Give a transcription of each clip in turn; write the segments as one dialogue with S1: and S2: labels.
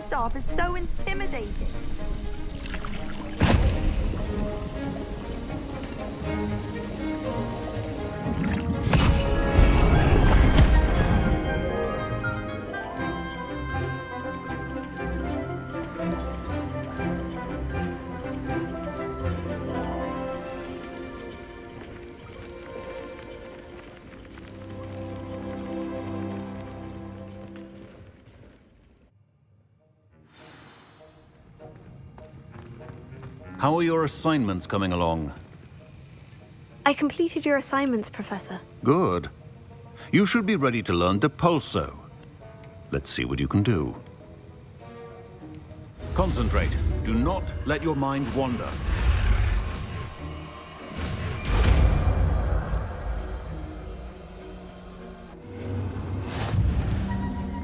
S1: Staff is so intimidating.
S2: How are your assignments coming along?
S3: I completed your assignments, Professor.
S2: Good. You should be ready to learn Depulso. Let's see what you can do. Concentrate. Do not let your mind wander.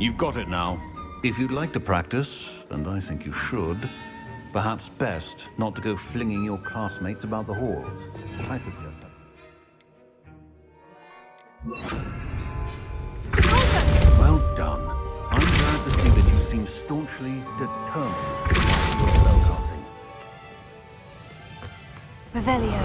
S2: You've got it now. If you'd like to practice, and I think you should, perhaps best not to go flinging your classmates about the halls. I suggest that. Well done. I'm glad to see that you seem staunchly determined to your spellcasting.
S3: Revelio.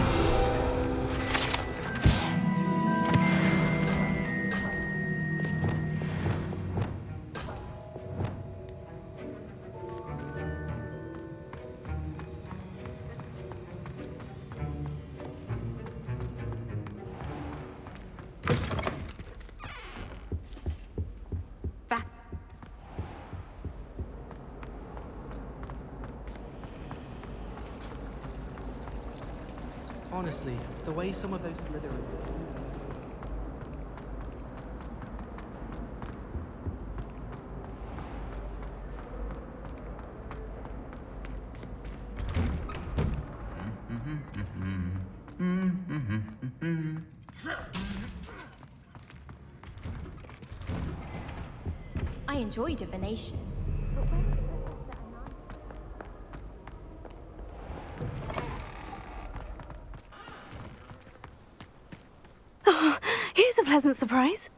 S4: Honestly, the way some of those Slytherin...
S5: I enjoy divination.
S3: Oh, here's a pleasant surprise.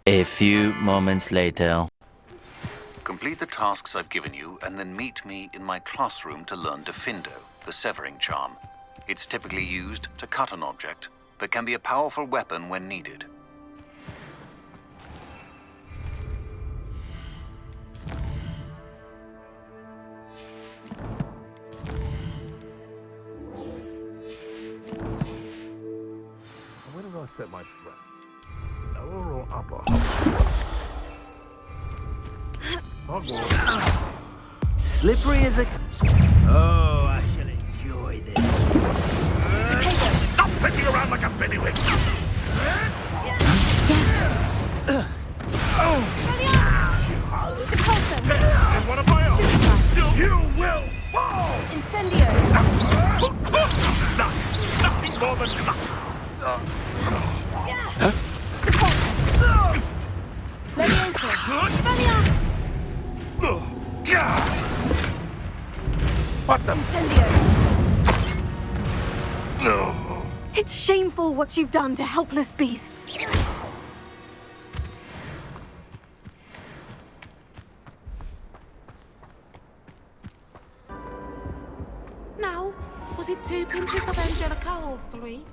S6: A few moments later.
S2: Complete the tasks I've given you, and then meet me in my classroom to learn Defindo, the severing charm. It's typically used to cut an object, but can be a powerful weapon when needed.
S7: Where did I set my trap? Lower or upper? Hogwarts.
S6: Slippery as a... Oh, I shall enjoy this.
S7: Stop flitting around like a billywig! And what am I on? You will fall!
S3: Incendio.
S7: Nothing more than enough.
S3: Levioso. Expelliarmus.
S7: What the?
S3: Incendio.
S7: No.
S3: It's shameful what you've done to helpless beasts.
S8: Now, was it 2 pinches of Angelica or 3?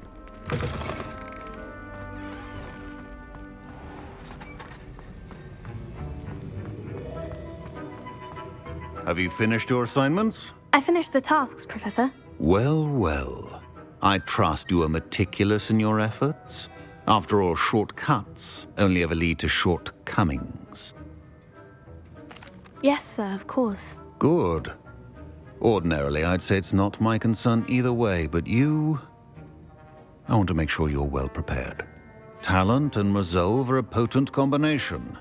S2: Have you finished your assignments?
S3: I finished the tasks, Professor.
S2: Well, well. I trust you are meticulous in your efforts. After all, shortcuts only ever lead to shortcomings.
S3: Yes, sir, of course.
S2: Good. Ordinarily, I'd say it's not my concern either way, but you I want to make sure you're well prepared. Talent and resolve are a potent combination.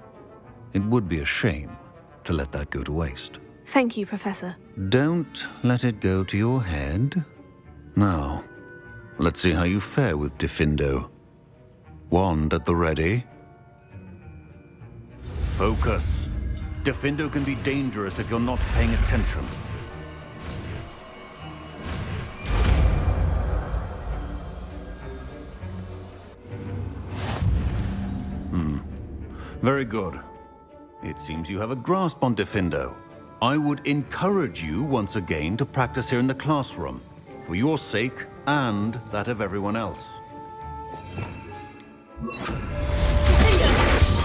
S2: It would be a shame to let that go to waste.
S3: Thank you, Professor.
S2: Don't let it go to your head. Now, let's see how you fare with Diffindo. Wand at the ready. Focus. Diffindo can be dangerous if you're not paying attention. Very good. It seems you have a grasp on Diffindo. I would encourage you once again to practice here in the classroom, for your sake and that of everyone else.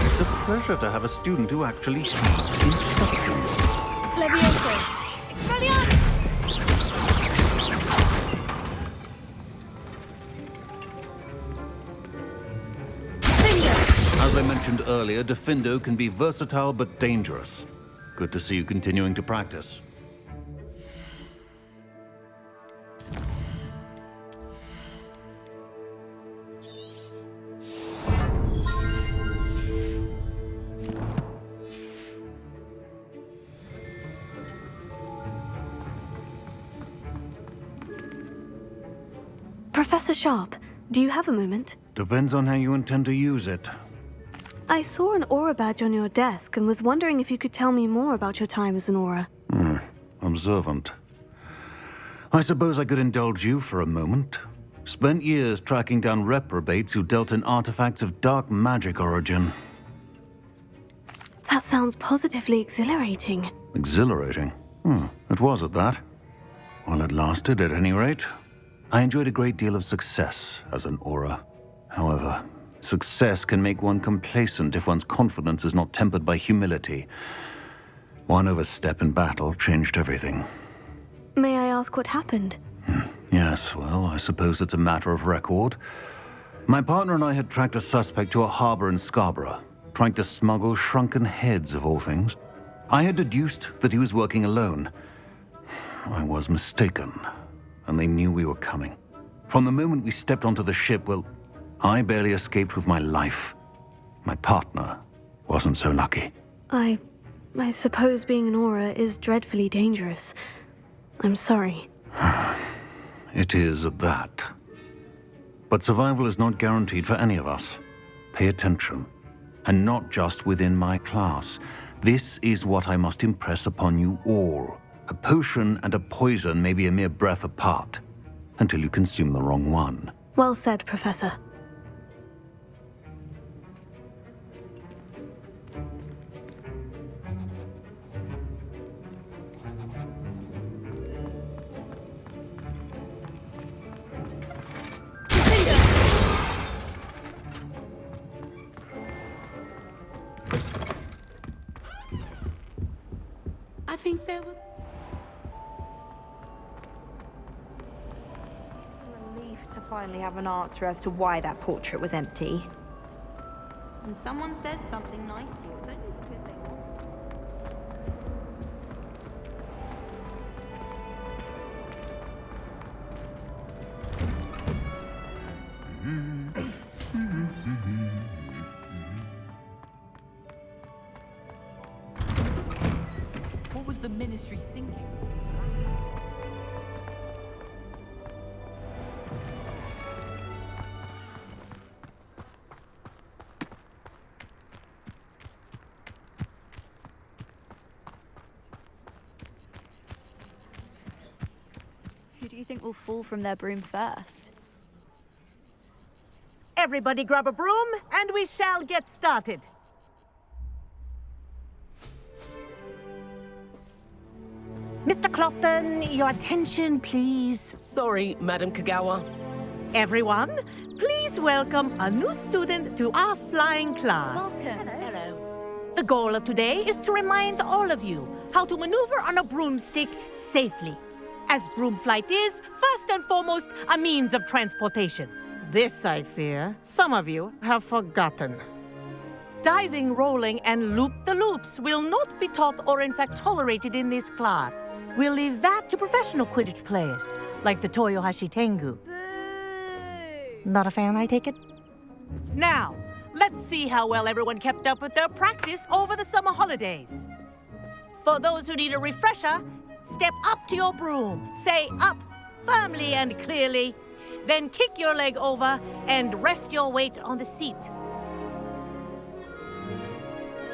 S2: It's a pleasure to have a student who actually speaks instructions.
S3: Levioso! Expelliarmus!
S2: As I mentioned earlier, Diffindo can be versatile but dangerous. Good to see you continuing to practice.
S3: Professor Sharp, do you have a moment?
S2: Depends on how you intend to use it.
S3: I saw an aura badge on your desk and was wondering if you could tell me more about your time as an aura.
S2: Observant. I suppose I could indulge you for a moment. Spent years tracking down reprobates who dealt in artifacts of dark magic origin.
S3: That sounds positively exhilarating.
S2: Exhilarating? It was at that. While it lasted, at any rate. I enjoyed a great deal of success as an aura. However, success can make one complacent if one's confidence is not tempered by humility. One overstep in battle changed everything.
S3: May I ask what happened?
S2: Yes, well, I suppose it's a matter of record. My partner and I had tracked a suspect to a harbor in Scarborough, trying to smuggle shrunken heads of all things. I had deduced that he was working alone. I was mistaken, and they knew we were coming. From the moment we stepped onto the ship, well, I barely escaped with my life. My partner wasn't so lucky.
S3: I suppose being an aura is dreadfully dangerous. I'm sorry.
S2: It is at that. But survival is not guaranteed for any of us. Pay attention. And not just within my class. This is what I must impress upon you all. A potion and a poison may be a mere breath apart, until you consume the wrong one.
S3: Well said, Professor.
S8: I think there were...
S1: Relief to finally have an answer as to why that portrait was empty. When someone says something nice to you, it's only because they want.
S4: What was the Ministry thinking?
S5: Who do you think will fall from their broom first?
S9: Everybody grab a broom, and we shall get started. Mr. Clopton, your attention, please.
S10: Sorry, Madam Kagawa.
S9: Everyone, please welcome a new student to our flying class.
S5: Welcome.
S9: Hello. The goal of today is to remind all of you how to maneuver on a broomstick safely, as broom flight is, first and foremost, a means of transportation.
S11: This, I fear, some of you have forgotten.
S9: Diving, rolling, and loop-the-loops will not be taught or in fact tolerated in this class. We'll leave that to professional Quidditch players, like the Toyohashi Tengu.
S11: Not a fan, I take it?
S9: Now, let's see how well everyone kept up with their practice over the summer holidays. For those who need a refresher, step up to your broom, say up firmly and clearly, then kick your leg over and rest your weight on the seat.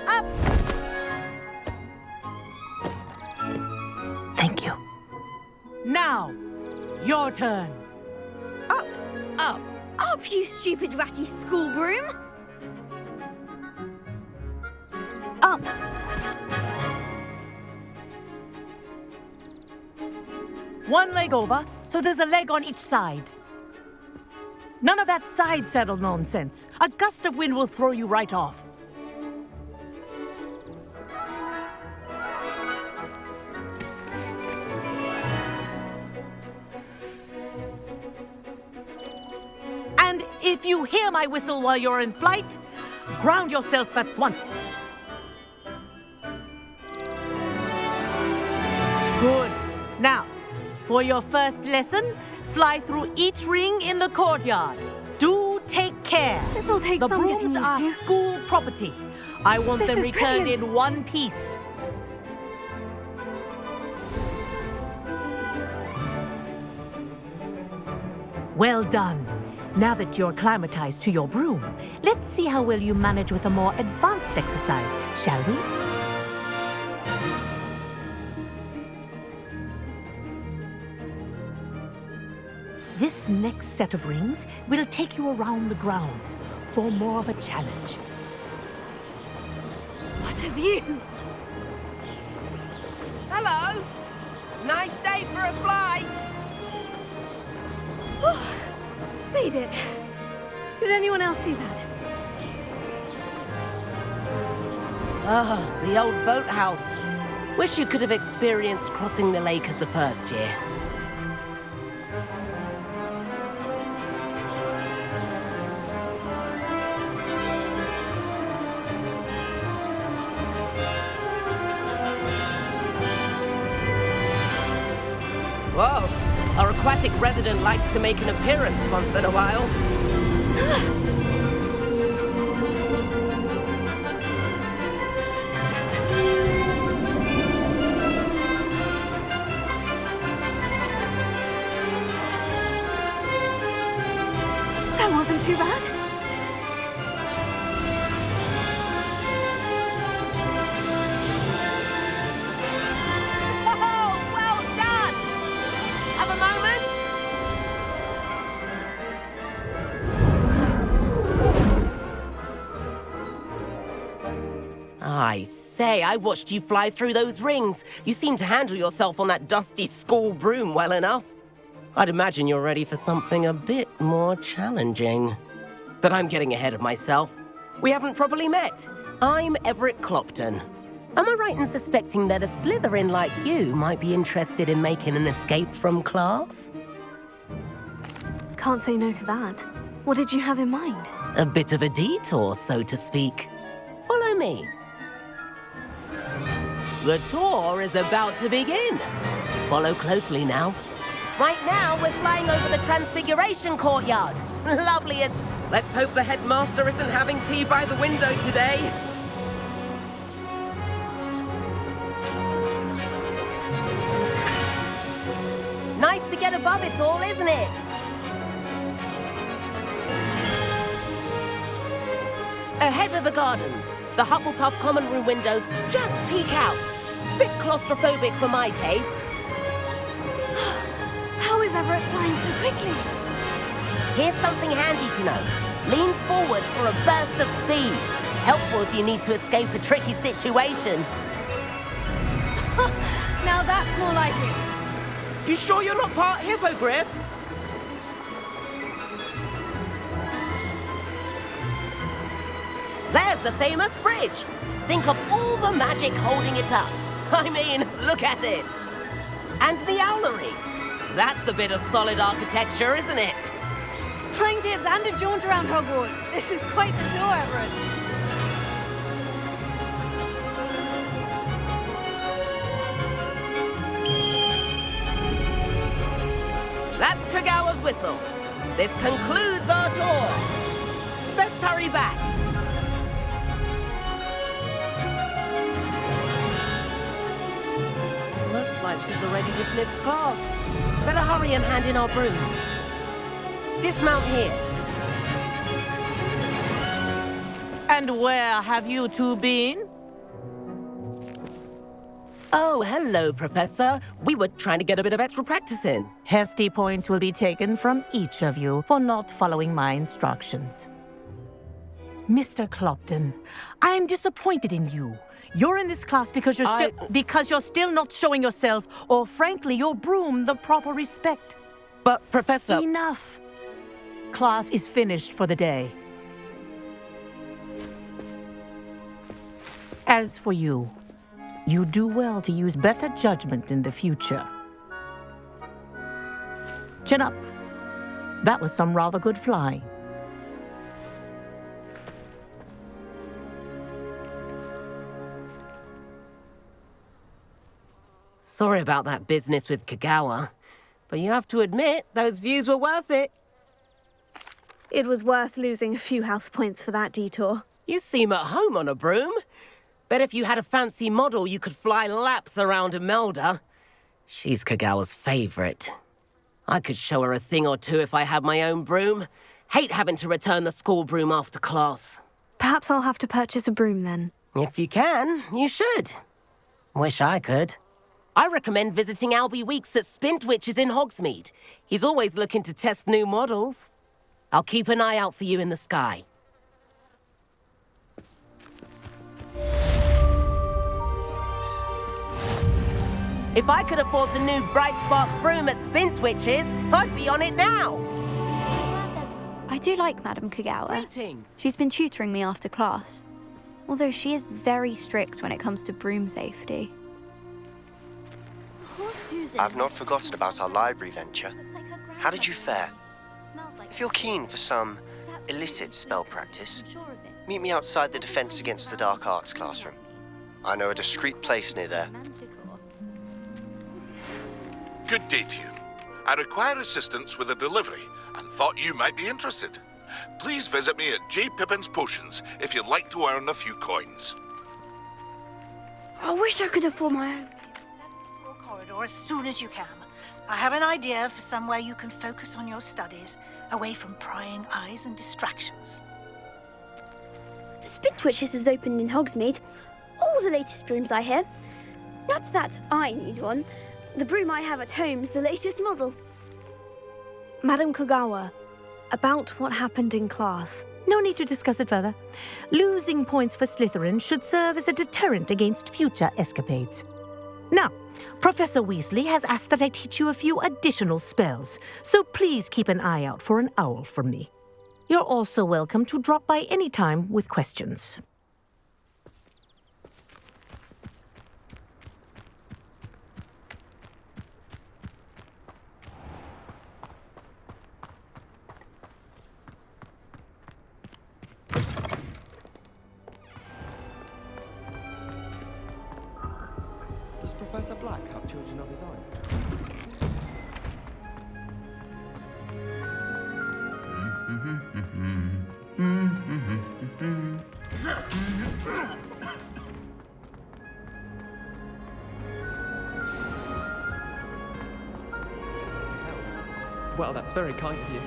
S9: Up!
S10: Thank you.
S9: Now, your turn.
S5: Up!
S10: Up.
S5: Up, you stupid ratty school broom!
S3: Up!
S9: One leg over, so there's a leg on each side. None of that side saddle nonsense. A gust of wind will throw you right off. And if you hear my whistle while you're in flight, ground yourself at once. Good. Now, for your first lesson, fly through each ring in the courtyard. Do take care.
S3: This'll take
S9: the
S3: some getting
S9: brooms
S3: used
S9: are
S3: to.
S9: school property. I want
S3: This
S9: them
S3: is
S9: returned
S3: brilliant.
S9: in one piece. Well done. Now that you're acclimatized to your broom, let's see how well you manage with a more advanced exercise, shall we? This next set of rings will take you around the grounds for more of a challenge.
S3: What a view!
S10: Hello. Nice day for a flight.
S3: Made it! Did anyone else see that?
S10: Ah, the old boathouse. Wish you could have experienced crossing the lake as a first year. Whoa, our aquatic resident likes to make an appearance once in a while.
S3: That wasn't too bad.
S10: Oh, well done! Have a moment? I say, I watched you fly through those rings. You seem to handle yourself on that dusty school broom well enough. I'd imagine you're ready for something a bit more challenging. But I'm getting ahead of myself. We haven't properly met. I'm Everett Clopton. Am I right in suspecting that a Slytherin like you might be interested in making an escape from class?
S3: Can't say no to that. What did you have in mind?
S10: A bit of a detour, so to speak. Follow me. The tour is about to begin. Follow closely now. Right now, we're flying over the Transfiguration Courtyard. Lovely as... Let's hope the headmaster isn't having tea by the window today. Nice to get above it all, isn't it? Ahead of the gardens, the Hufflepuff common room windows just peek out. Bit claustrophobic for my taste.
S3: How is Everett flying so quickly?
S10: Here's something handy to know. Lean forward for a burst of speed. Helpful if you need to escape a tricky situation.
S3: Now that's more like it.
S10: You sure you're not part hippogriff? There's the famous bridge. Think of all the magic holding it up. I mean, look at it. And the owlery. That's a bit of solid architecture, isn't it?
S3: Flying tips and a jaunt around Hogwarts. This is quite the tour, Everett.
S10: That's Kagawa's whistle. This concludes our tour. Best hurry back.
S9: Looks like she's already dismissed class.
S10: Better hurry and hand in our brooms. Dismount here.
S9: And where have you two been?
S10: Oh, hello, Professor. We were trying to get a bit of extra practice in.
S9: Hefty points will be taken from each of you for not following my instructions. Mr. Clopton, I'm disappointed in you. You're in this class because you're still not showing yourself, or frankly, your broom the proper respect.
S10: But, Professor...
S9: Enough. Class is finished for the day. As for you, you do well to use better judgment in the future. Chin up. That was some rather good flying.
S10: Sorry about that business with Kagawa, but you have to admit, those views were worth it.
S3: It was worth losing a few house points for that detour.
S10: You seem at home on a broom. Bet if you had a fancy model, you could fly laps around Imelda. She's Kagawa's favorite. I could show her a thing or two if I had my own broom. Hate having to return the school broom after class.
S3: Perhaps I'll have to purchase a broom then.
S10: If you can, you should. Wish I could. I recommend visiting Albie Weeks at Spintwitches in Hogsmeade. He's always looking to test new models. I'll keep an eye out for you in the sky. If I could afford the new Bright Spark broom at Spintwitches, I'd be on it now.
S5: I do like Madame Kagawa.
S10: Greetings.
S5: She's been tutoring me after class. Although she is very strict when it comes to broom safety.
S12: I've not forgotten about our library venture. How did you fare? If you're keen for some illicit spell practice, meet me outside the Defense Against the Dark Arts classroom. I know a discreet place near there.
S13: Good day to you. I require assistance with a delivery and thought you might be interested. Please visit me at J. Pippin's Potions if you'd like to earn a few coins.
S14: I wish I could afford my own.
S15: Corridor as soon as you can. I have an idea for somewhere you can focus on your studies, away from prying eyes and distractions.
S14: Spintwitches is opened in Hogsmeade. All the latest brooms, I hear. Not that I need one. The broom I have at home's the latest model.
S3: Madame Kagawa, about what happened in class.
S9: No need to discuss it further. Losing points for Slytherin should serve as a deterrent against future escapades. Now, Professor Weasley has asked that I teach you a few additional spells, so please keep an eye out for an owl from me. You're also welcome to drop by any time with questions.
S16: Does Professor Black have children of his own?
S17: Well, that's very kind of you.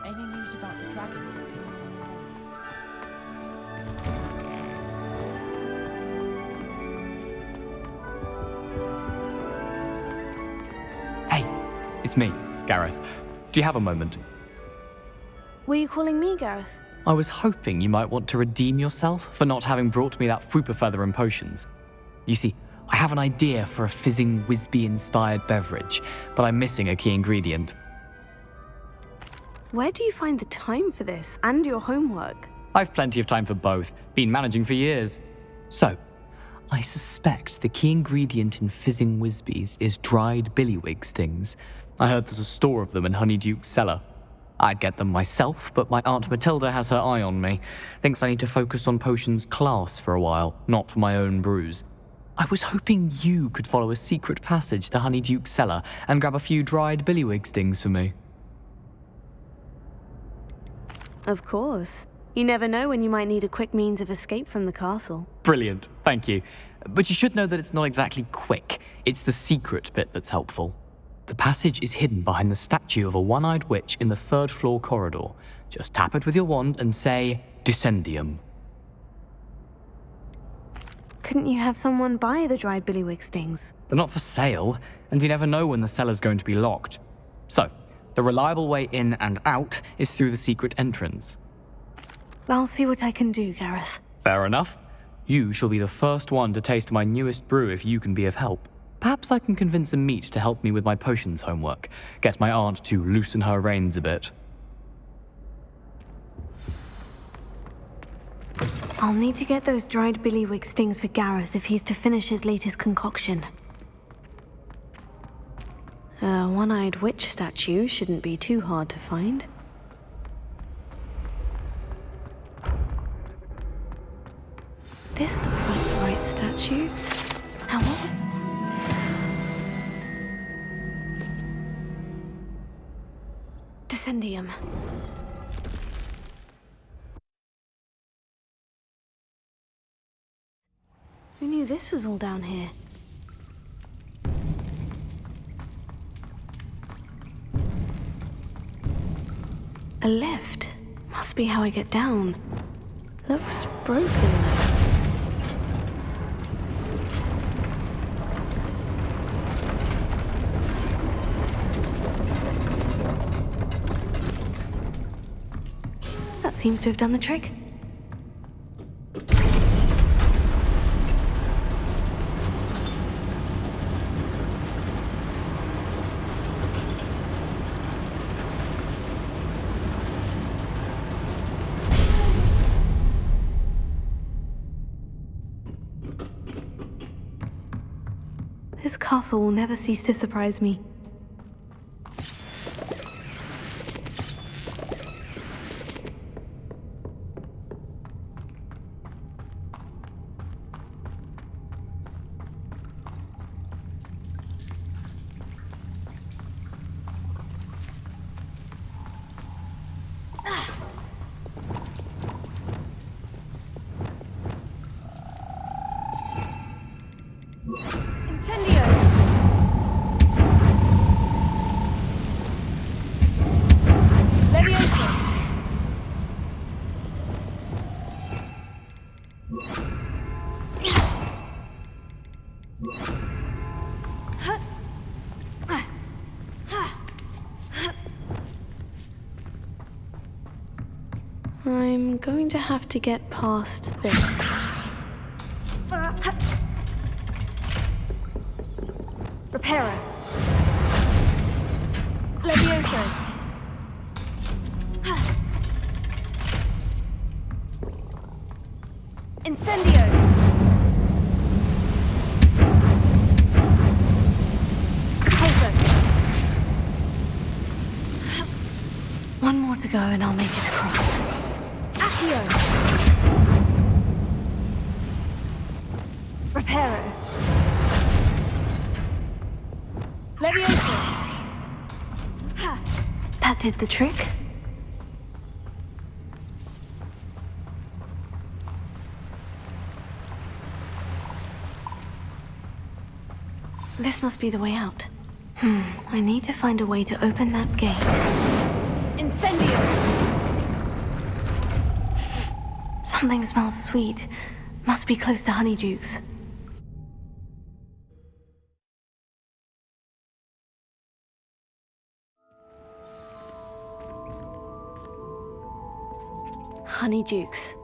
S4: Any news about the dragon?
S17: Hey, it's me, Gareth. Do you have a moment?
S3: Were you calling me, Gareth?
S17: I was hoping you might want to redeem yourself for not having brought me that Fupa Feather and potions. You see, I have an idea for a fizzing Whizbee-inspired beverage, but I'm missing a key ingredient.
S3: Where do you find the time for this and your homework?
S17: I've plenty of time for both. Been managing for years. So, I suspect the key ingredient in fizzing Whizbees is dried billywig stings. I heard there's a store of them in Honeyduke's cellar. I'd get them myself, but my Aunt Matilda has her eye on me. Thinks I need to focus on potions class for a while, not for my own brews. I was hoping you could follow a secret passage to Honeyduke's cellar and grab a few dried billywig stings for me.
S3: Of course. You never know when you might need a quick means of escape from the castle.
S17: Brilliant, thank you. But you should know that it's not exactly quick. It's the secret bit that's helpful. The passage is hidden behind the statue of a one-eyed witch in the third-floor corridor. Just tap it with your wand and say, Descendium.
S3: Couldn't you have someone buy the dried billywig stings?
S17: They're not for sale, and you never know when the cellar's going to be locked. So, the reliable way in and out is through the secret entrance.
S3: I'll see what I can do, Gareth.
S17: Fair enough. You shall be the first one to taste my newest brew if you can be of help. Perhaps I can convince a meat to help me with my potions homework. Get my aunt to loosen her reins a bit.
S3: I'll need to get those dried billywig stings for Gareth if he's to finish his latest concoction. A one-eyed witch statue shouldn't be too hard to find. This looks like the right statue. Now what was... Descendium. Who knew this was all down here? A lift. Must be how I get down. Looks broken though. That seems to have done the trick. This castle will never cease to surprise me. I'm going to have to get past this.
S14: Reparo. Levioso. Incendio.
S3: One more to go and I'll make it across.
S14: Accio. Reparo. Levioso.
S3: That did the trick. This must be the way out. I need to find a way to open that gate.
S14: Incendio.
S3: Something smells sweet. Must be close to Honeyduke's. Honeydukes.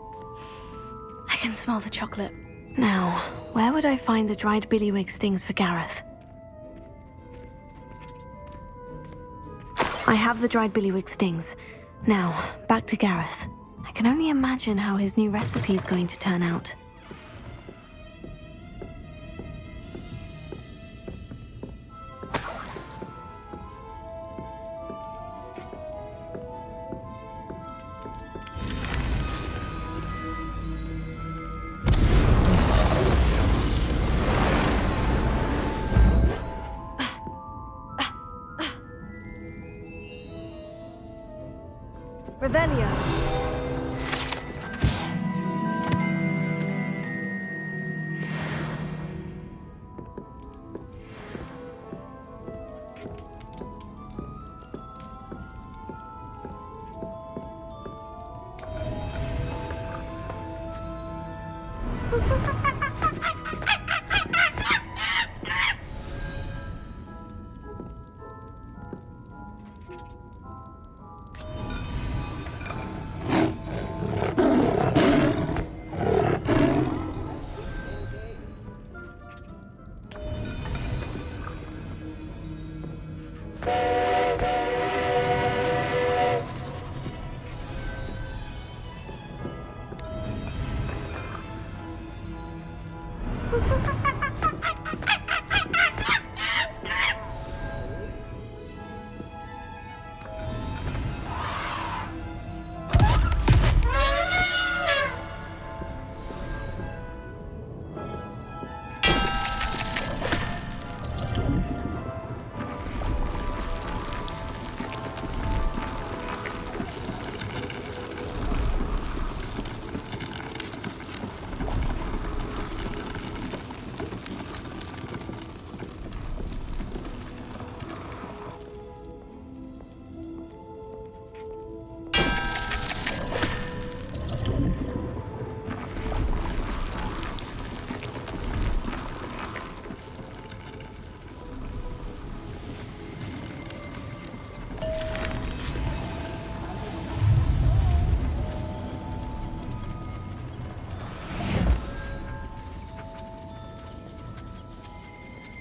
S3: I can smell the chocolate. Now, where would I find the dried billywig stings for Gareth? I have the dried billywig stings. Now, back to Gareth. I can only imagine how his new recipe is going to turn out. Revelio.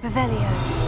S3: Revelio.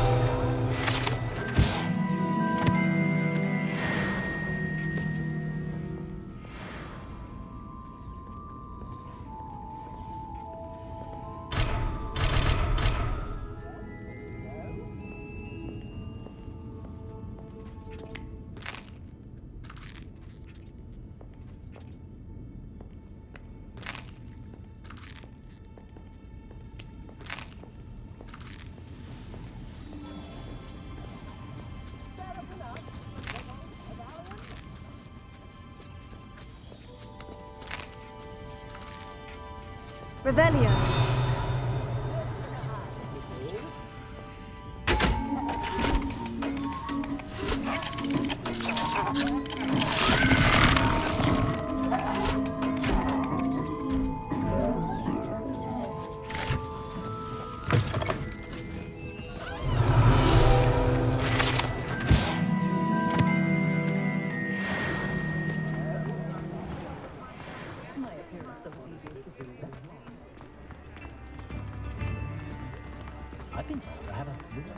S3: Revelio.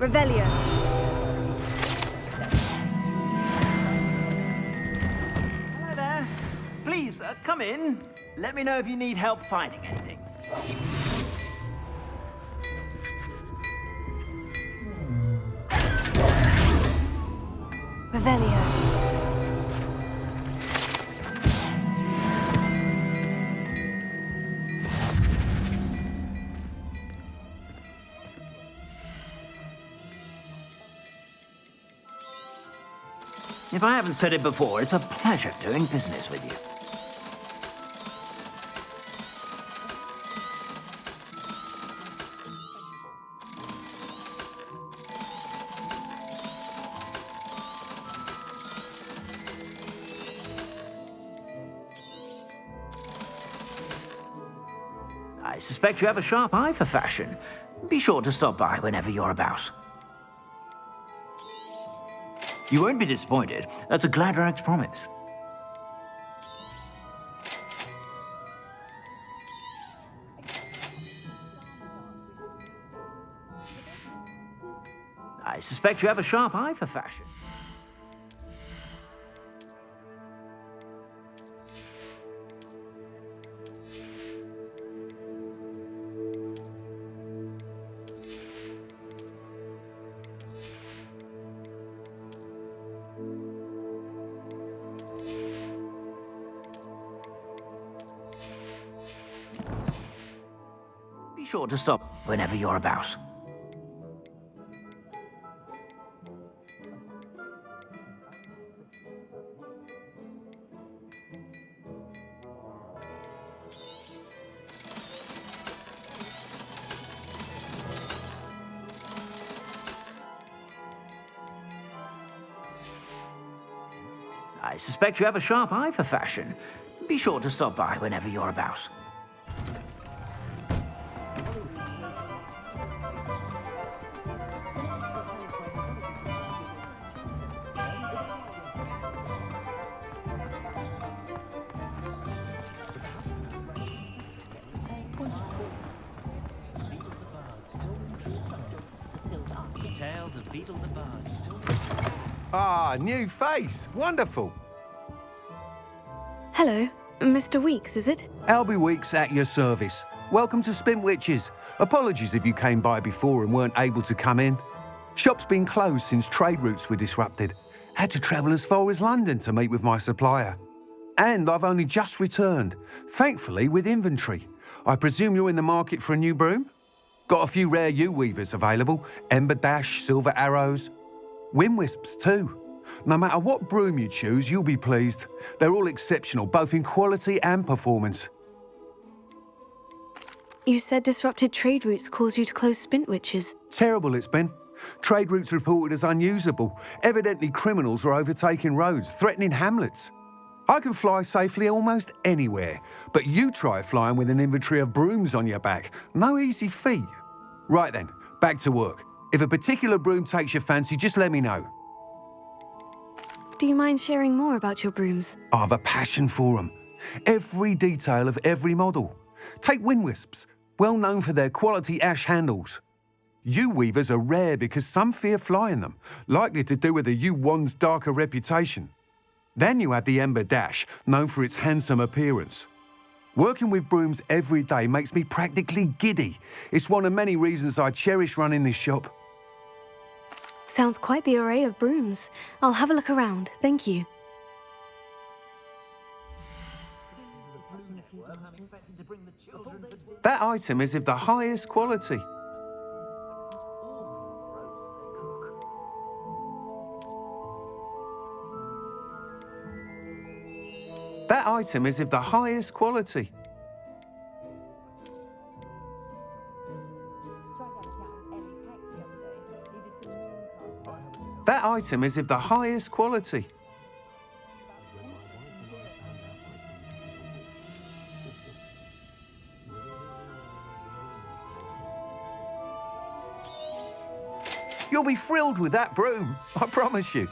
S3: Revelio.
S6: Hello there. Please, come in. Let me know if you need help finding anything.
S3: Revelio.
S6: If I haven't said it before, it's a pleasure doing business with you. I suspect you have a sharp eye for fashion. Be sure to stop by whenever you're about. You won't be disappointed. That's a Gladrag's promise. I suspect you have a sharp eye for fashion. Be sure to stop whenever you're about. I suspect you have a sharp eye for fashion. Be sure to stop by whenever you're about. Tales of Beetle the Bard still...
S18: Ah, new face. Wonderful.
S3: Hello, Mr. Weeks, is it?
S18: Albie Weeks at your service. Welcome to Spintwitches. Apologies if you came by before and weren't able to come in. Shop's been closed since trade routes were disrupted. Had to travel as far as London to meet with my supplier. And I've only just returned, thankfully with inventory. I presume you're in the market for a new broom? Got a few rare U-weavers available. Ember Dash, Silver Arrows. Wind Wisps too. No matter what broom you choose, you'll be pleased. They're all exceptional, both in quality and performance.
S3: You said disrupted trade routes caused you to close Spintwitches.
S18: Terrible it's been. Trade routes reported as unusable. Evidently criminals are overtaking roads, threatening hamlets. I can fly safely almost anywhere, but you try flying with an inventory of brooms on your back. No easy feat. Right then, back to work. If a particular broom takes your fancy, just let me know.
S3: Do you mind sharing more about your brooms?
S18: I have a passion for them. Every detail of every model. Take Wind Wisps, well known for their quality ash handles. U-weavers are rare because some fear flying them, likely to do with the U-wand's darker reputation. Then you have the Ember Dash, known for its handsome appearance. Working with brooms every day makes me practically giddy. It's one of many reasons I cherish running this shop.
S3: Sounds quite the array of brooms. I'll have a look around, thank you.
S18: That item is of the highest quality. That item is of the highest quality. That item is of the highest quality. You'll be thrilled with that broom, I promise you.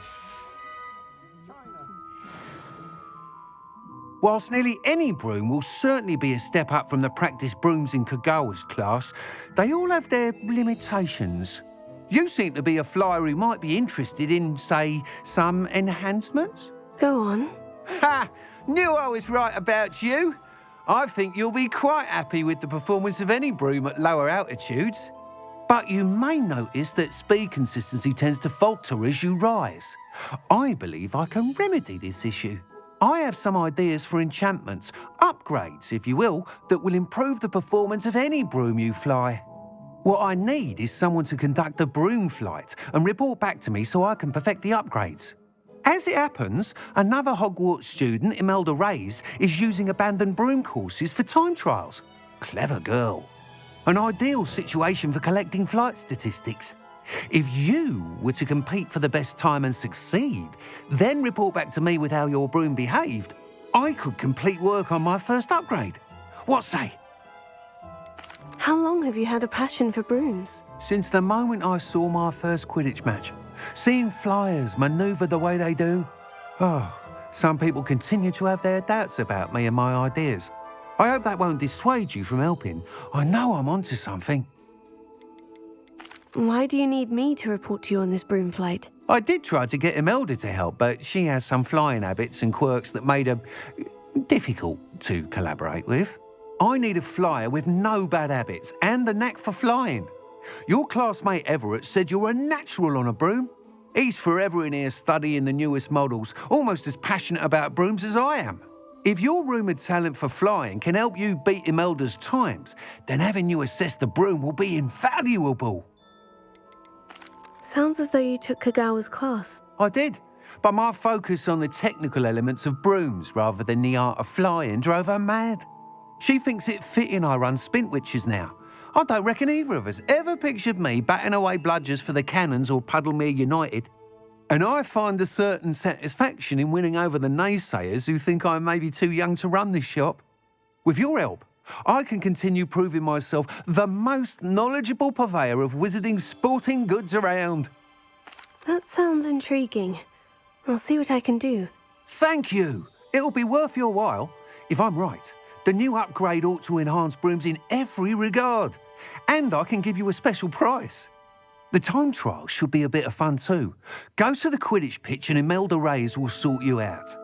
S18: Whilst nearly any broom will certainly be a step up from the practice brooms in Kagawa's class, they all have their limitations. You seem to be a flyer who might be interested in, say, some enhancements?
S3: Go on.
S18: Ha! Knew I was right about you. I think you'll be quite happy with the performance of any broom at lower altitudes. But you may notice that speed consistency tends to falter as you rise. I believe I can remedy this issue. I have some ideas for enchantments, upgrades, if you will, that will improve the performance of any broom you fly. What I need is someone to conduct a broom flight and report back to me so I can perfect the upgrades. As it happens, another Hogwarts student, Imelda Reyes, is using abandoned broom courses for time trials. Clever girl. An ideal situation for collecting flight statistics. If you were to compete for the best time and succeed, then report back to me with how your broom behaved, I could complete work on my first upgrade. What say?
S3: How long have you had a passion for brooms?
S18: Since the moment I saw my first Quidditch match. Seeing flyers manoeuvre the way they do. Oh, some people continue to have their doubts about me and my ideas. I hope that won't dissuade you from helping. I know I'm onto something.
S3: Why do you need me to report to you on this broom flight?
S18: I did try to get Imelda to help, but she has some flying habits and quirks that made her difficult to collaborate with. I need a flyer with no bad habits and the knack for flying. Your classmate Everett said you're a natural on a broom. He's forever in here studying the newest models, almost as passionate about brooms as I am. If your rumoured talent for flying can help you beat Imelda's times, then having you assess the broom will be invaluable.
S3: Sounds as though you took Kagawa's class.
S18: I did, but my focus on the technical elements of brooms rather than the art of flying drove her mad. She thinks it fitting I run Spintwitches now. I don't reckon either of us ever pictured me batting away bludgers for the Cannons or Puddlemere United. And I find a certain satisfaction in winning over the naysayers who think I may be too young to run this shop. With your help, I can continue proving myself the most knowledgeable purveyor of wizarding sporting goods around.
S3: That sounds intriguing. I'll see what I can do.
S18: Thank you. It'll be worth your while. If I'm right, the new upgrade ought to enhance brooms in every regard. And I can give you a special price. The time trial should be a bit of fun too. Go to the Quidditch pitch and Imelda Reyes will sort you out.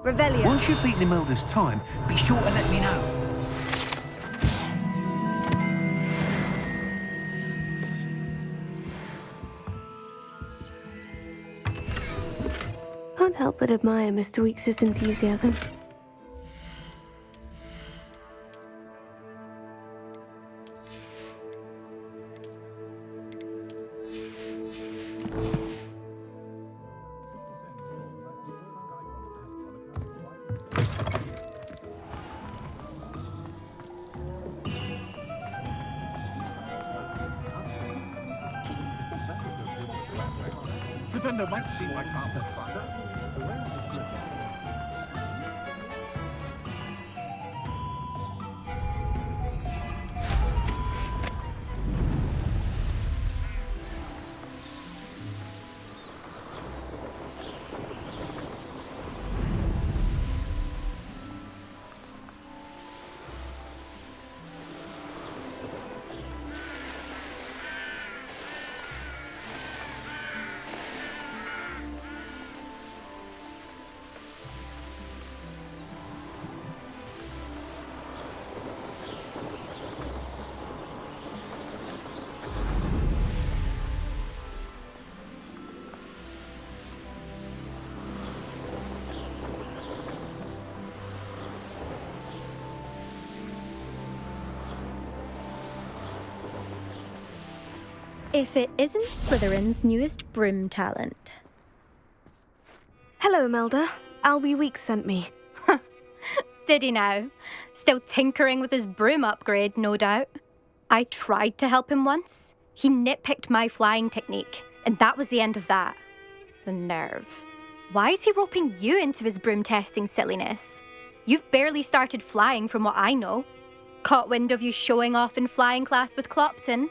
S3: Revelio.
S18: Once you've beaten Imelda's time, be sure to let me know.
S3: Can't help but admire Mr. Weeks' enthusiasm.
S7: Flippendo might seem like half a butter.
S19: If it isn't Slytherin's newest broom talent.
S3: Hello, Imelda. Albie Weeks sent me.
S19: Did he now? Still tinkering with his broom upgrade, no doubt. I tried to help him once. He nitpicked my flying technique, and that was the end of that. The nerve. Why is he roping you into his broom testing silliness? You've barely started flying from what I know. Caught wind of you showing off in flying class with Clopton.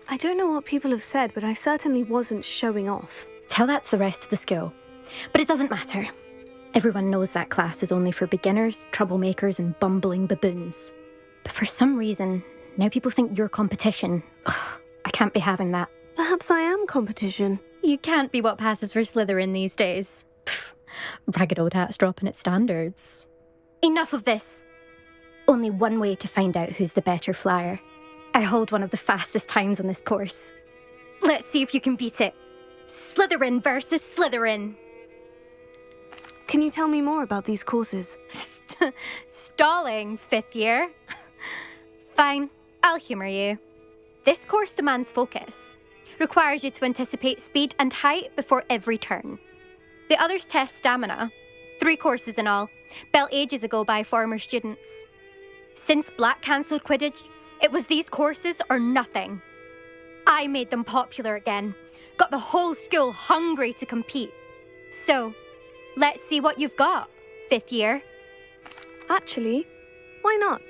S3: I don't know what people have said, but I certainly wasn't showing off.
S19: Tell that to the rest of the school. But it doesn't matter. Everyone knows that class is only for beginners, troublemakers, and bumbling baboons. But for some reason, now people think you're competition. Ugh, I can't be having that.
S3: Perhaps I am competition.
S19: You can't be what passes for Slytherin these days. Pfft, ragged old hat's dropping its standards. Enough of this. Only one way to find out who's the better flyer. I hold one of the fastest times on this course. Let's see if you can beat it. Slytherin versus Slytherin.
S3: Can you tell me more about these courses?
S19: Stalling, 5th year. Fine, I'll humour you. This course demands focus. Requires you to anticipate speed and height before every turn. The others test stamina. 3 courses in all, built ages ago by former students. Since Black cancelled Quidditch, it was these courses or nothing. I made them popular again. Got the whole school hungry to compete. So, let's see what you've got, 5th year.
S3: Actually, why not?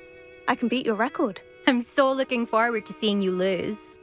S3: I can beat your record.
S19: I'm so looking forward to seeing you lose.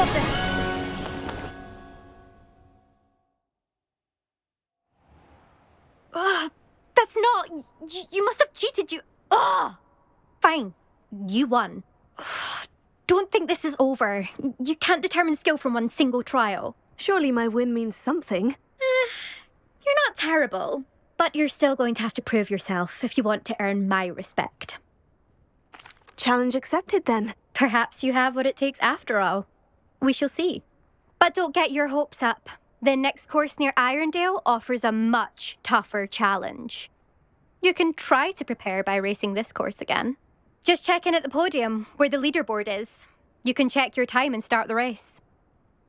S3: got this.
S19: Ugh, that's not... You must have cheated, you... Ugh! Fine. You won. Ugh, don't think this is over. You can't determine skill from one single trial.
S3: Surely my win means something.
S19: You're not terrible, but you're still going to have to prove yourself if you want to earn my respect.
S3: Challenge accepted, then.
S19: Perhaps you have what it takes after all. We shall see. But don't get your hopes up. The next course near Irondale offers a much tougher challenge. You can try to prepare by racing this course again. Just check in at the podium, where the leaderboard is. You can check your time and start the race.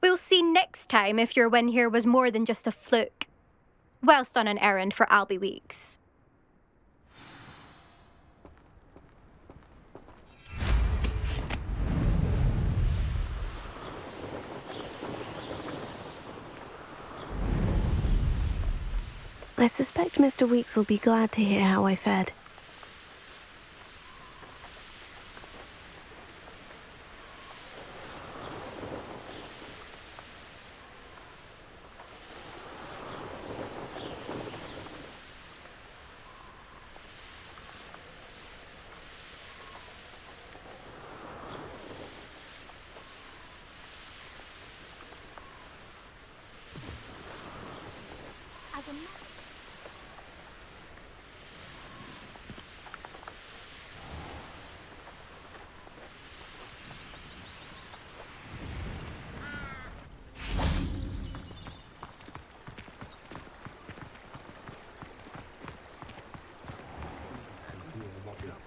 S19: We'll see next time if your win here was more than just a fluke, whilst on an errand for Albie Weeks.
S3: I suspect Mr. Weeks will be glad to hear how I fared.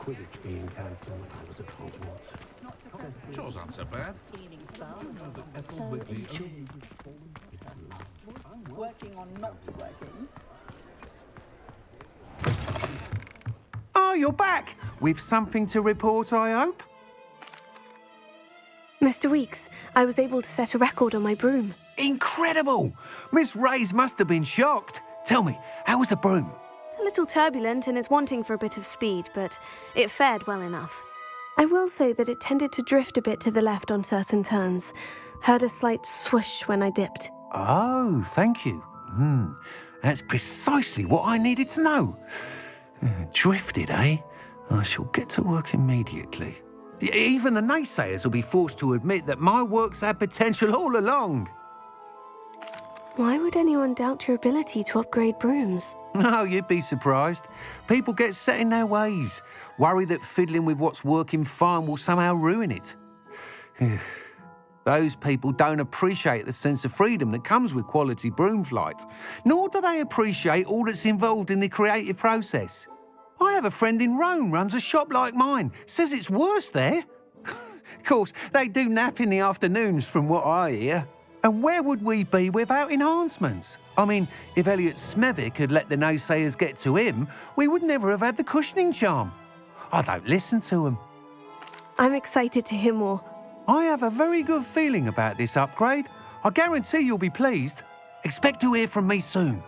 S7: Quidditch being cancelled when I was at Hogwarts.
S13: Chores aren't so bad.
S4: Working on not working.
S18: Oh, you're back! With something to report, I hope?
S3: Mr. Weeks, I was able to set a record on my broom.
S18: Incredible! Miss Reyes must have been shocked. Tell me, how was the broom?
S3: A little turbulent and is wanting for a bit of speed, but it fared well enough. I will say that it tended to drift a bit to the left on certain turns. Heard a slight swoosh when I dipped.
S18: Oh, thank you. That's precisely what I needed to know. Drifted, eh? I shall get to work immediately. Even the naysayers will be forced to admit that my work's had potential all along.
S3: Why would anyone doubt your ability to upgrade brooms?
S18: No, you'd be surprised. People get set in their ways, worry that fiddling with what's working fine will somehow ruin it. Those people don't appreciate the sense of freedom that comes with quality broom flight, nor do they appreciate all that's involved in the creative process. I have a friend in Rome runs a shop like mine, says it's worse there. Of course, they do nap in the afternoons from what I hear. And where would we be without enhancements? I mean, if Elliot Smethwick had let the naysayers get to him, we would never have had the cushioning charm. I don't listen to them.
S3: I'm excited to hear more.
S18: I have a very good feeling about this upgrade. I guarantee you'll be pleased. Expect to hear from me soon.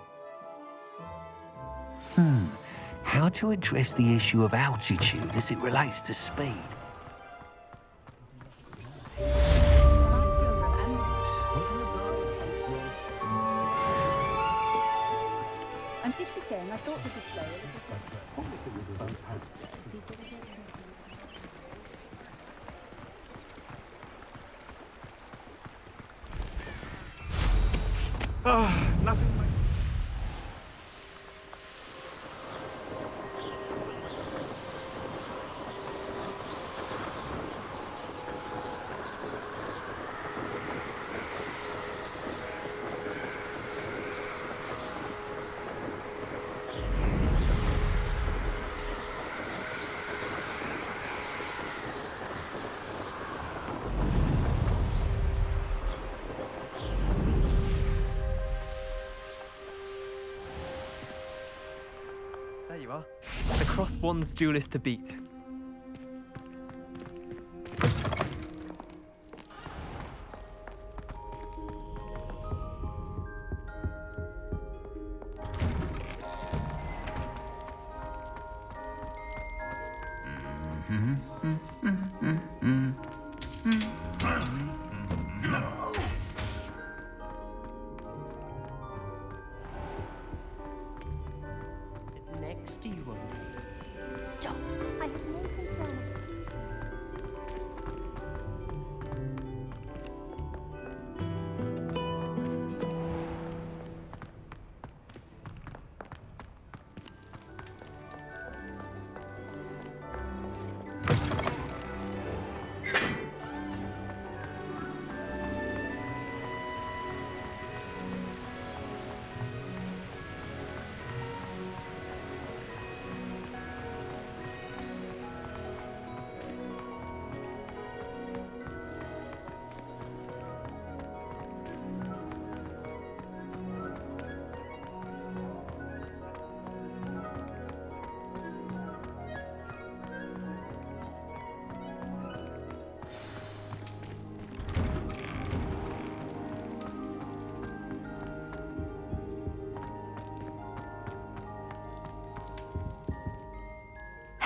S18: How to address the issue of altitude as it relates to speed?
S4: I'm simply saying I thought we could play
S7: Nothing.
S16: There you are. The cross one's duelist to beat.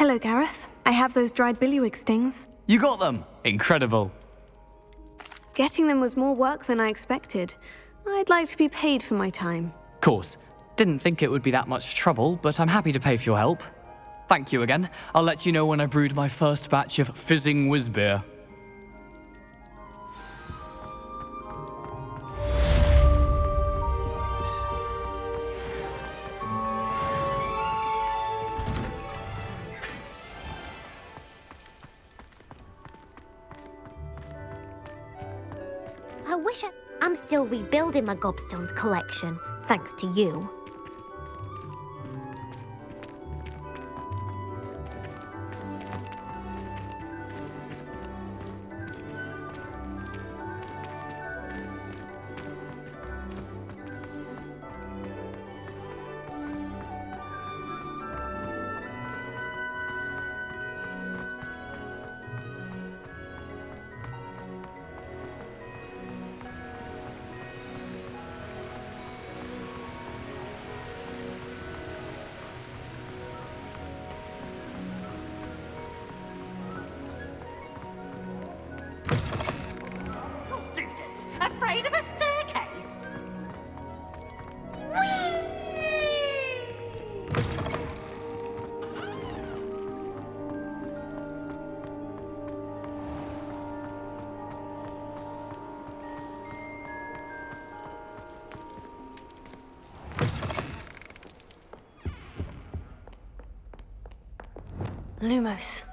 S3: Hello, Gareth. I have those dried billywig stings.
S17: You got them! Incredible.
S3: Getting them was more work than I expected. I'd like to be paid for my time.
S17: Course. Didn't think it would be that much trouble, but I'm happy to pay for your help. Thank you again. I'll let you know when I brewed my first batch of fizzing whizbeer.
S20: I wish I'm still rebuilding my gobstones collection, thanks to you.
S15: Students, afraid of a staircase?
S3: Lumos.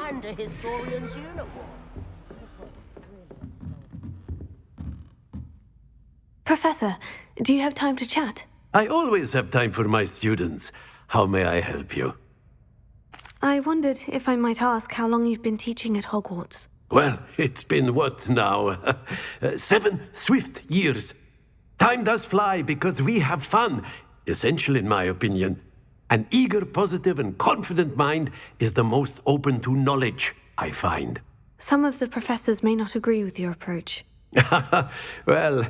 S10: And a historian's uniform.
S3: Professor, do you have time to chat?
S18: I always have time for my students. How may I help you?
S3: I wondered if I might ask how long you've been teaching at Hogwarts.
S18: Well, it's been what now? 7 swift years. Time does fly because we have fun. Essential, in my opinion. An eager, positive, and confident mind is the most open to knowledge, I find.
S3: Some of the professors may not agree with your approach.
S18: Well,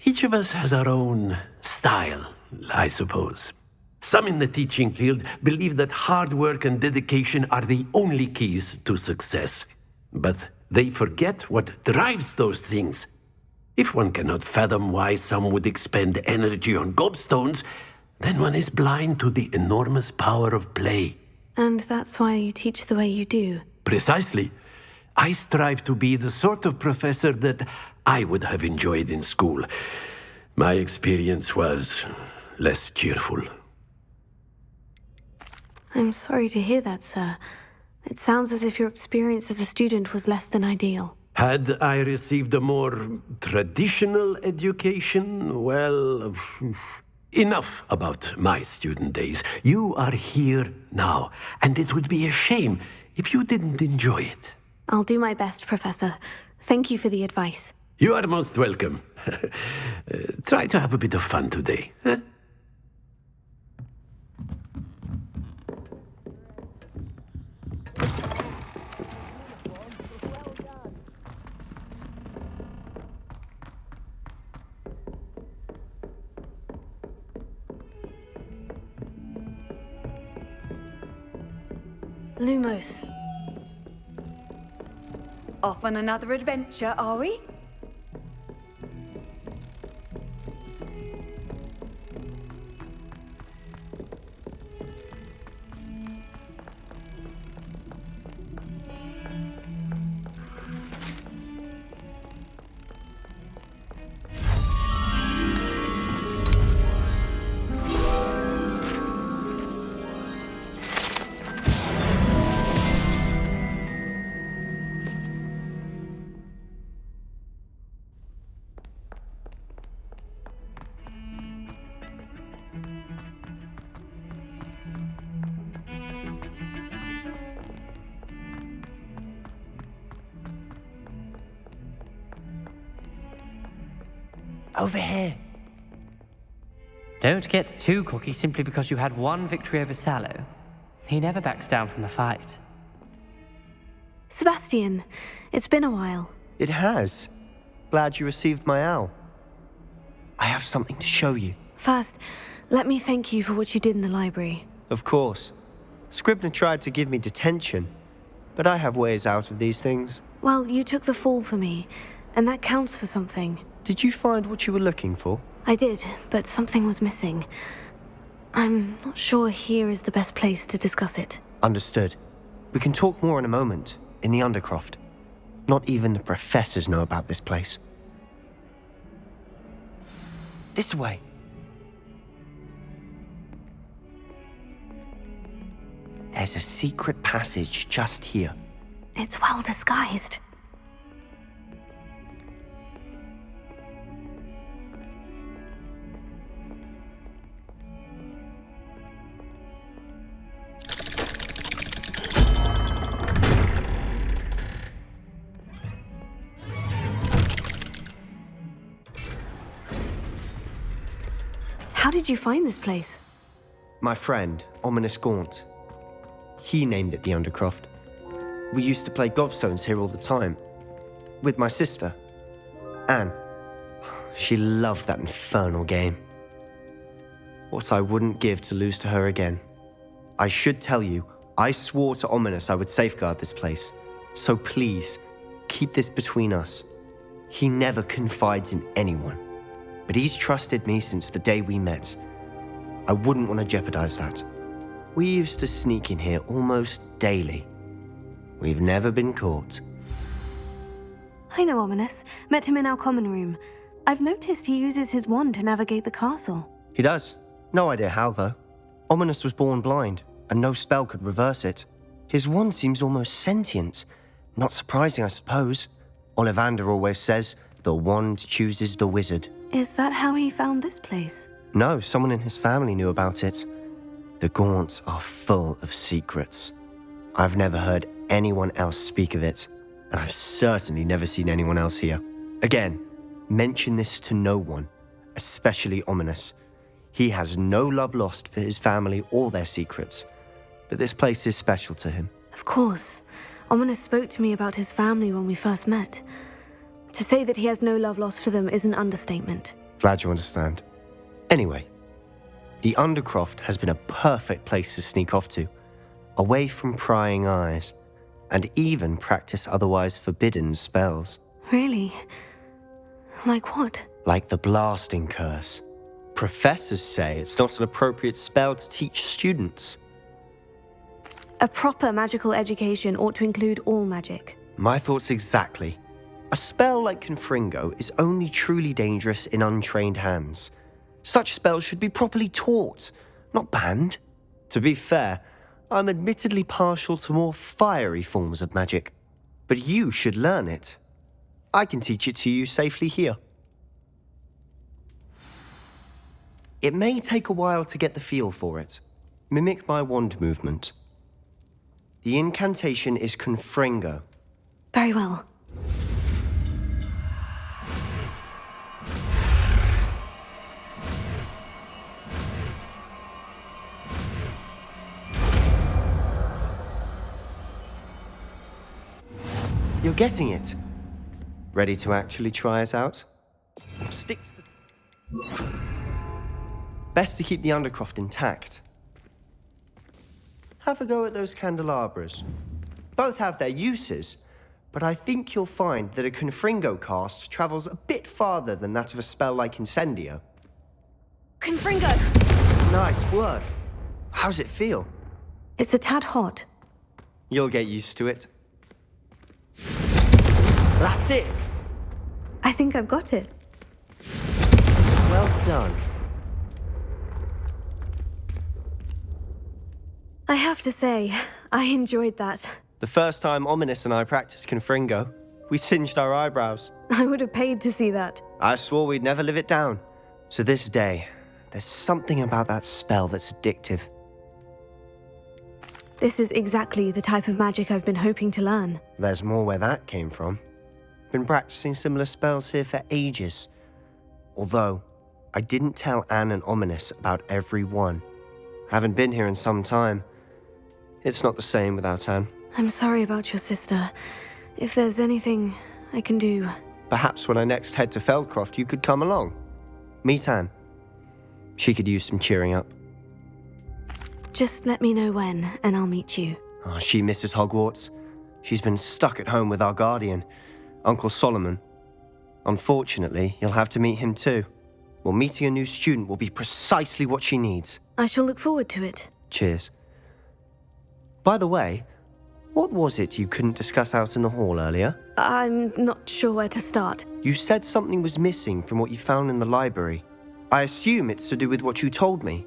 S18: each of us has our own style, I suppose. Some in the teaching field believe that hard work and dedication are the only keys to success. But they forget what drives those things. If one cannot fathom why some would expend energy on gobstones, then one is blind to the enormous power of play.
S3: And that's why you teach the way you do.
S18: Precisely. I strive to be the sort of professor that I would have enjoyed in school. My experience was less cheerful.
S3: I'm sorry to hear that, sir. It sounds as if your experience as a student was less than ideal.
S18: Had I received a more traditional education, well, enough about my student days. You are here now, and it would be a shame if you didn't enjoy it.
S3: I'll do my best, Professor. Thank you for the advice.
S18: You are most welcome. Try to have a bit of fun today. Huh?
S1: Lumos. Off on another adventure, are we?
S12: Over here.
S21: Don't get too cocky simply because you had one victory over Sallow. He never backs down from a fight.
S3: Sebastian, it's been a while.
S12: It has. Glad you received my owl. I have something to show you.
S3: First, let me thank you for what you did in the library.
S12: Of course. Scribner tried to give me detention, but I have ways out of these things.
S3: Well, you took the fall for me, and that counts for something.
S12: Did you find what you were looking for?
S3: I did, but something was missing. I'm not sure here is the best place to discuss it.
S12: Understood. We can talk more in a moment, in the Undercroft. Not even the professors know about this place. This way. There's a secret passage just here.
S3: It's well disguised. How did you find this place?
S12: My friend, Ominous Gaunt. He named it the Undercroft. We used to play gobstones here all the time. With my sister, Anne. She loved that infernal game. What I wouldn't give to lose to her again. I should tell you, I swore to Ominous I would safeguard this place. So please, keep this between us. He never confides in anyone. But he's trusted me since the day we met. I wouldn't want to jeopardize that. We used to sneak in here almost daily. We've never been caught.
S3: I know Ominous. Met him in our common room. I've noticed he uses his wand to navigate the castle.
S12: He does. No idea how, though. Ominous was born blind, and no spell could reverse it. His wand seems almost sentient. Not surprising, I suppose. Ollivander always says, the wand chooses the wizard.
S3: Is that how he found this place?
S12: No, someone in his family knew about it. The Gaunts are full of secrets. I've never heard anyone else speak of it, and I've certainly never seen anyone else here. Again, mention this to no one, especially Ominous. He has no love lost for his family or their secrets, but this place is special to him.
S3: Of course. Ominous spoke to me about his family when we first met. To say that he has no love lost for them is an understatement.
S12: Glad you understand. Anyway, the Undercroft has been a perfect place to sneak off to, away from prying eyes, and even practice otherwise forbidden spells.
S3: Really? Like what?
S12: Like the blasting curse. Professors say it's not an appropriate spell to teach students.
S3: A proper magical education ought to include all magic.
S12: My thoughts exactly. A spell like Confringo is only truly dangerous in untrained hands. Such spells should be properly taught, not banned. To be fair, I'm admittedly partial to more fiery forms of magic. But you should learn it. I can teach it to you safely here. It may take a while to get the feel for it. Mimic my wand movement. The incantation is Confringo.
S3: Very well.
S12: You're getting it. Ready to actually try it out? Stick to the... Best to keep the Undercroft intact. Have a go at those candelabras. Both have their uses, but I think you'll find that a Confringo cast travels a bit farther than that of a spell like Incendio.
S3: Confringo!
S12: Nice work. How's it feel?
S3: It's a tad hot.
S12: You'll get used to it. That's it!
S3: I think I've got it.
S12: Well done.
S3: I have to say, I enjoyed that.
S12: The first time Ominous and I practiced Confringo, we singed our eyebrows.
S3: I would have paid to see that.
S12: I swore we'd never live it down. To this day, there's something about that spell that's addictive.
S3: This is exactly the type of magic I've been hoping to learn.
S12: There's more where that came from. Been practicing similar spells here for ages. Although, I didn't tell Anne and Ominous about every one. Haven't been here in some time. It's not the same without Anne.
S3: I'm sorry about your sister. If there's anything I can do...
S12: Perhaps when I next head to Feldcroft, you could come along. Meet Anne. She could use some cheering up.
S3: Just let me know when, and I'll meet you.
S12: Oh, she misses Hogwarts. She's been stuck at home with our guardian, Uncle Solomon. Unfortunately, you'll have to meet him too. Well, meeting a new student will be precisely what she needs.
S3: I shall look forward to it.
S12: Cheers. By the way, what was it you couldn't discuss out in the hall earlier?
S3: I'm not sure where to start.
S12: You said something was missing from what you found in the library. I assume it's to do with what you told me.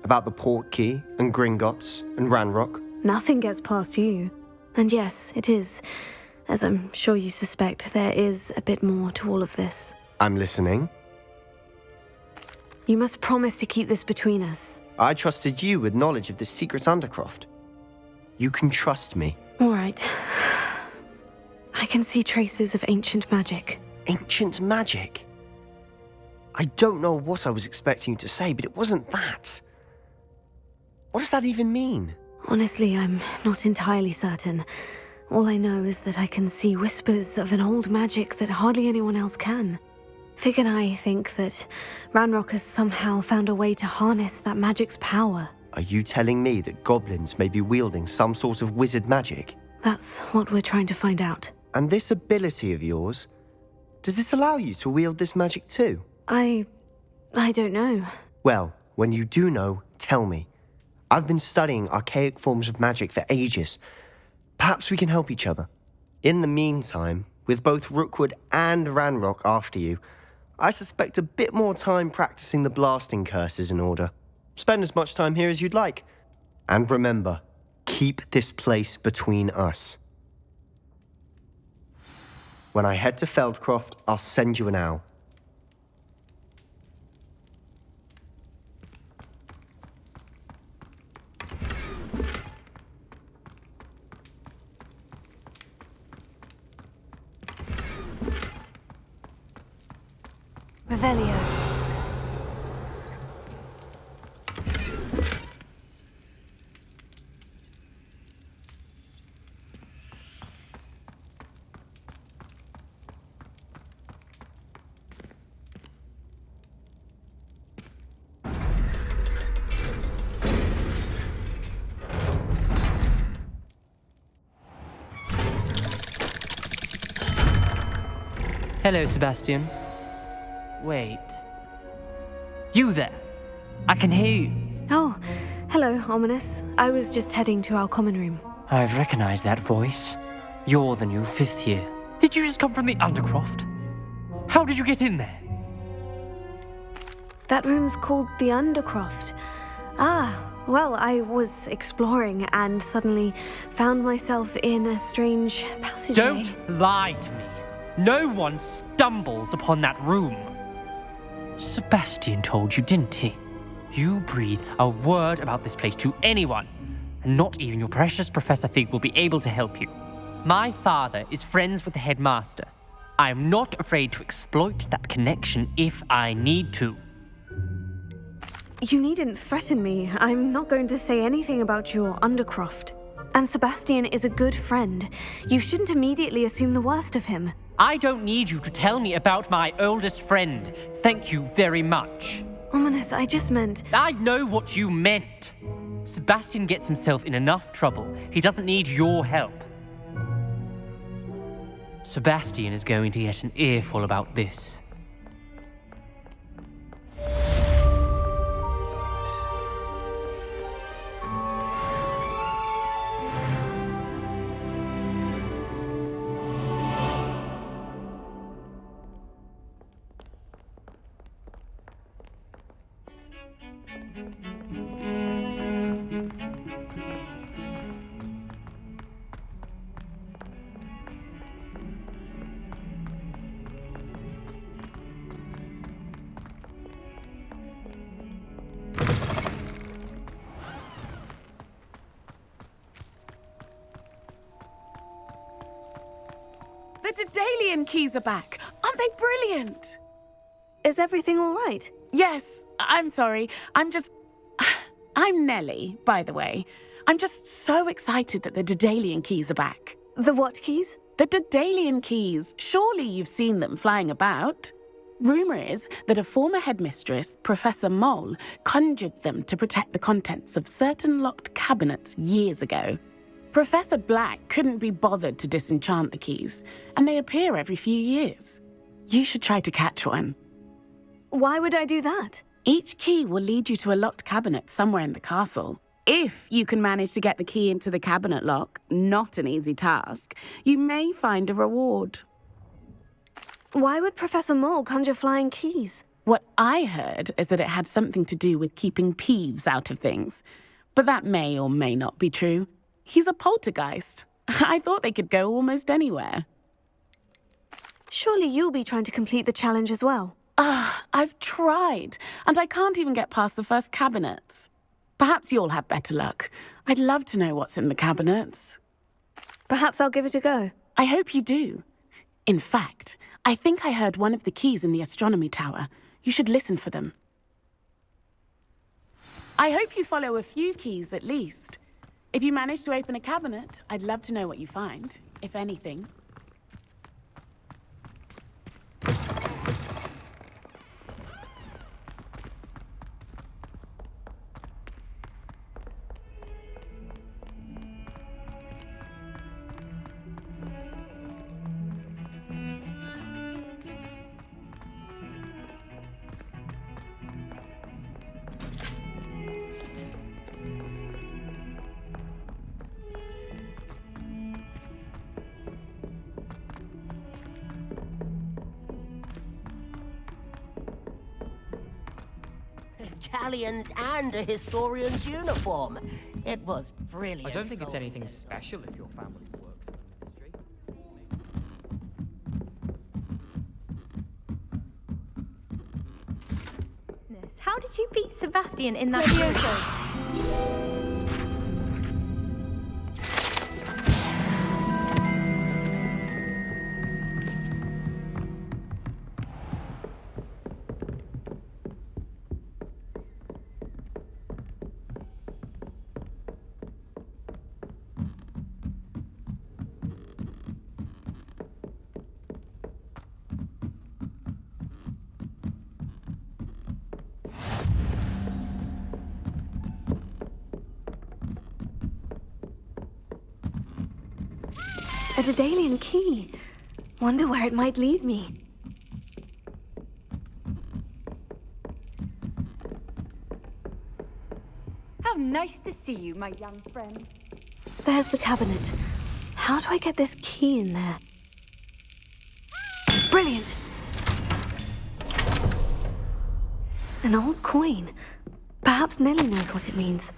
S12: About the Portkey and Gringotts and Ranrock.
S3: Nothing gets past you. And yes, it is. As I'm sure you suspect, there is a bit more to all of this.
S12: I'm listening.
S3: You must promise to keep this between us.
S12: I trusted you with knowledge of this secret Undercroft. You can trust me.
S3: All right. I can see traces of ancient magic.
S12: Ancient magic? I don't know what I was expecting you to say, but it wasn't that. What does that even mean?
S3: Honestly, I'm not entirely certain. All I know is that I can see whispers of an old magic that hardly anyone else can. Fig and I think that Ranrock has somehow found a way to harness that magic's power.
S12: Are you telling me that goblins may be wielding some sort of wizard magic?
S3: That's what we're trying to find out.
S12: And this ability of yours, does it allow you to wield this magic too?
S3: I don't know.
S12: Well, when you do know, tell me. I've been studying archaic forms of magic for ages. Perhaps we can help each other. In the meantime, with both Rookwood and Ranrock after you, I suspect a bit more time practicing the blasting curses in order. Spend as much time here as you'd like. And remember, keep this place between us. When I head to Feldcroft, I'll send you an owl.
S3: Revelio.
S21: Hello, Sebastian. Wait. You there? I can hear you.
S3: Oh, hello, Ominous. I was just heading to our common room.
S21: I've recognized that voice. You're the new 5th year. Did you just come from the Undercroft? How did you get in there?
S3: That room's called the Undercroft. Well, I was exploring and suddenly found myself in a strange passageway.
S21: Don't lie to me. No one stumbles upon that room. Sebastian told you, didn't he? You breathe a word about this place to anyone, and not even your precious Professor Fig will be able to help you. My father is friends with the headmaster. I am not afraid to exploit that connection if I need to.
S3: You needn't threaten me. I'm not going to say anything about your Undercroft. And Sebastian is a good friend. You shouldn't immediately assume the worst of him.
S21: I don't need you to tell me about my oldest friend. Thank you very much.
S3: Ominous, I just meant...
S21: I know what you meant. Sebastian gets himself in enough trouble. He doesn't need your help. Sebastian is going to get an earful about this.
S8: The Daedalian keys are back. Aren't they brilliant?
S3: Is everything all right?
S8: Yes, I'm sorry. I'm Nellie, by the way. I'm just so excited that the Daedalian keys are back.
S3: The what keys?
S8: The Daedalian keys. Surely you've seen them flying about. Rumour is that a former headmistress, Professor Mole, conjured them to protect the contents of certain locked cabinets years ago. Professor Black couldn't be bothered to disenchant the keys, and they appear every few years. You should try to catch one.
S3: Why would I do that?
S8: Each key will lead you to a locked cabinet somewhere in the castle. If you can manage to get the key into the cabinet lock, not an easy task, you may find a reward.
S3: Why would Professor Mole conjure flying keys?
S8: What I heard is that it had something to do with keeping Peeves out of things. But that may or may not be true. He's a poltergeist. I thought they could go almost anywhere.
S3: Surely you'll be trying to complete the challenge as well.
S8: I've tried, and I can't even get past the first cabinets. Perhaps you'll have better luck. I'd love to know what's in the cabinets.
S3: Perhaps I'll give it a go.
S8: I hope you do. In fact, I think I heard one of the keys in the astronomy tower. You should listen for them. I hope you follow a few keys at least. If you manage to open a cabinet, I'd love to know what you find, if anything.
S10: Galleons and a historian's uniform. It was brilliant.
S2: I don't think it's anything special if your family works in the industry.
S19: How did you beat Sebastian in that
S3: A Daedalian key. Wonder where it might lead me.
S1: How nice to see you, my young friend.
S3: There's the cabinet. How do I get this key in there? Brilliant! An old coin. Perhaps Nellie knows what it means.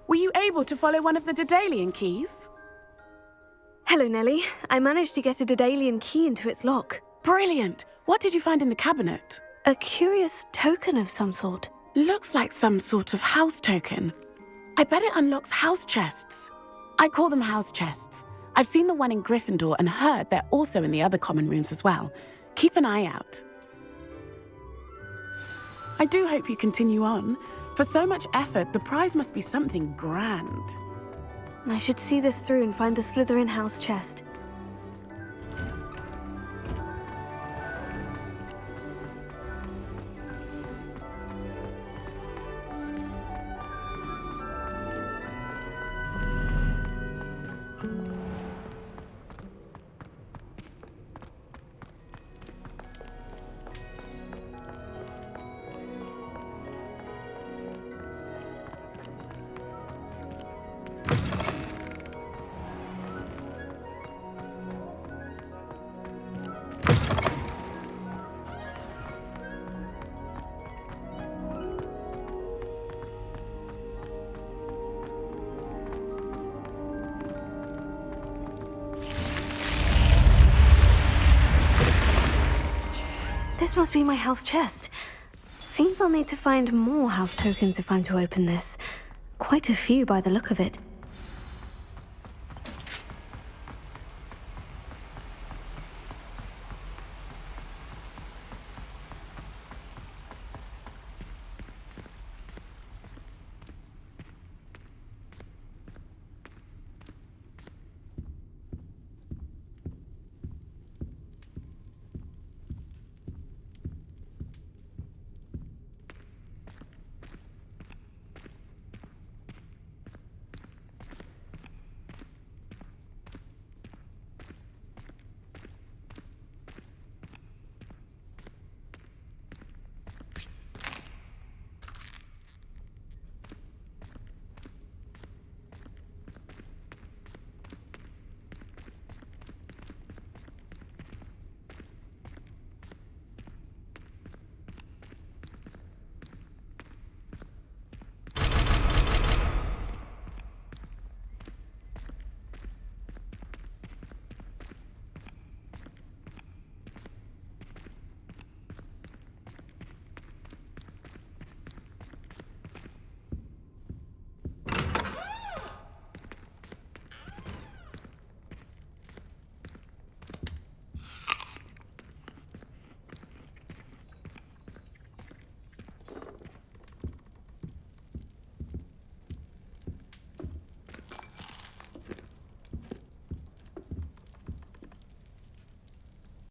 S8: Were you able to follow one of the Daedalian keys?
S3: Hello, Nellie. I managed to get a Daedalian key into its lock.
S8: Brilliant! What did you find in the cabinet?
S3: A curious token of some sort.
S8: Looks like some sort of house token. I bet it unlocks house chests. I call them house chests. I've seen the one in Gryffindor and heard they're also in the other common rooms as well. Keep an eye out. I do hope you continue on. For so much effort, the prize must be something grand.
S3: I should see this through and find the Slytherin house chest. This must be my house chest. Seems I'll need to find more house tokens if I'm to open this. Quite a few by the look of it.